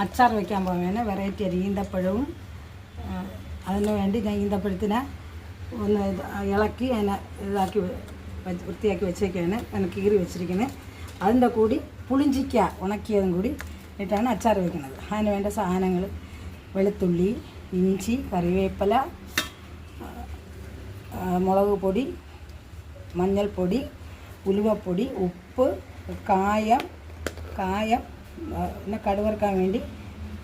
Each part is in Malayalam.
അച്ചാർ വയ്ക്കാൻ പോവേനെ വെറൈറ്റി ആയിരിക്കും. ഈന്തപ്പഴവും അതിന് വേണ്ടി ഞാൻ ഈന്തപ്പഴത്തിനെ ഒന്ന് ഇളക്കി അതിനെ ഇതാക്കി വൃത്തിയാക്കി വെച്ചേക്കാണ്. അതിനെ കീറി വെച്ചിരിക്കുന്നത്. അതിൻ്റെ കൂടി പുളിഞ്ചിക്ക ഉണക്കിയതും കൂടി ഇട്ടാണ് അച്ചാർ വയ്ക്കുന്നത്. അതിന് വേണ്ട സാധനങ്ങൾ വെളുത്തുള്ളി, ഇഞ്ചി, കറിവേപ്പില, മുളക് പൊടി, മഞ്ഞൾപ്പൊടി, ഉലുവപ്പൊടി, ഉപ്പ്, കായം പിന്നെ കടുവറുക്കാൻ വേണ്ടി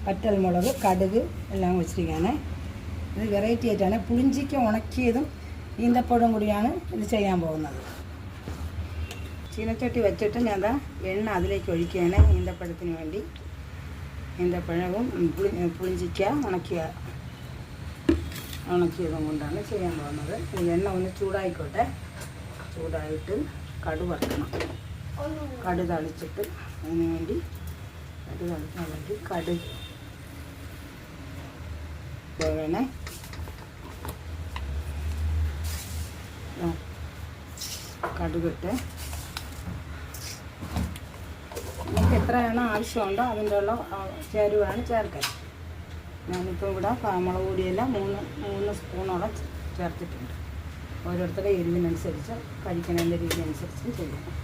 പറ്റൽമുളക്, കടുക് എല്ലാം വെച്ചിരിക്കുകയാണ്. ഇത് വെറൈറ്റി ആയിട്ടാണ്. പുളിഞ്ചിക്ക ഉണക്കിയതും ഈന്തപ്പഴവും കൂടിയാണ് ഇത് ചെയ്യാൻ പോകുന്നത്. ചീനച്ചട്ടി വെച്ചിട്ട് ഞാൻ എണ്ണ അതിലേക്ക് ഒഴിക്കുകയാണ്. ഈന്തപ്പഴത്തിന് വേണ്ടി ഈന്തപ്പഴവും പുളിഞ്ചിക്ക ഉണക്കിയതും കൊണ്ടാണ് ചെയ്യാൻ പോകുന്നത്. എണ്ണ ഒന്ന് ചൂടായിക്കോട്ടെ. ചൂടായിട്ട് കടുക് വറുക്കണം. കടുക് തളിച്ചിട്ട് അതിന് വേണ്ടി കടുക് വേണേ കടുകിട്ട് നമുക്ക് എത്രയാണ് ആവശ്യമുണ്ടോ അതിൻ്റെ ഉള്ള ചേരുവയാണ് ചേർക്കാൻ. ഞാനിപ്പോൾ ഇവിടെ മുളക് പൊടിയെല്ലാം മൂന്ന് സ്പൂണോളം ചേർത്തിട്ടുണ്ട്. ഓരോരുത്തരുടെ എരിവിനനുസരിച്ച് കഴിക്കുന്നതിൻ്റെ രീതി അനുസരിച്ച് ചെയ്യണം.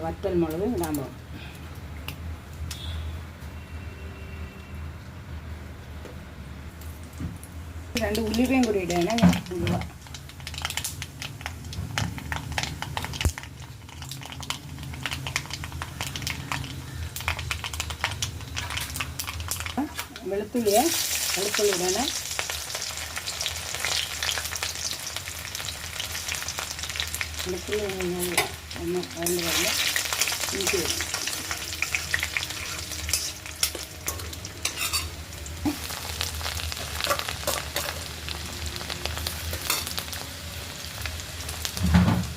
വറ്റൽ മുളക് ഇടാൻ പോകും. രണ്ട് ഉലുവയും കൂടി ഇടുകയാണ്. ഞാൻ ഉലുവ വെളുത്തുള്ളി ഇടണേ. വെളുത്തുള്ളി ഒന്ന് അതിൻ്റെ പറഞ്ഞ് ഇഞ്ചി ഇടണം.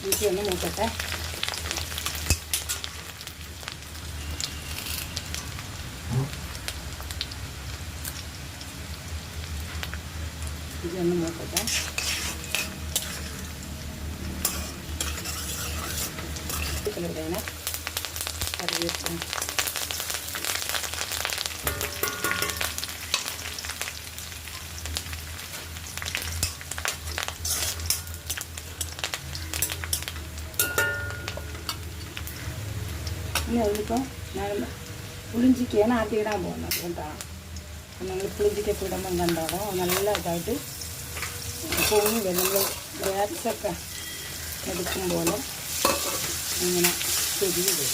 ഇഞ്ചി ഒന്ന് മൂക്കട്ടെ. ഇതൊന്ന് മൂക്കട്ടെ. ഇടണേ കറിവേപ്പില. ഇനി അതിലിപ്പോൾ ഞാൻ പുളിഞ്ചിക്കയാണ് ആദ്യം ഇടാൻ പോകുന്നത് കേട്ടോ. നമ്മൾ പുളിഞ്ചിക്കൊക്കെ ഇടുമ്പം കണ്ടോളോ നല്ല ഇതായിട്ട് പൊങ്ങി വരും. നമ്മൾ ഗ്യാസൊക്കെ എടുക്കും പോലെ ഇങ്ങനെ ചെരിഞ്ഞ് വരും.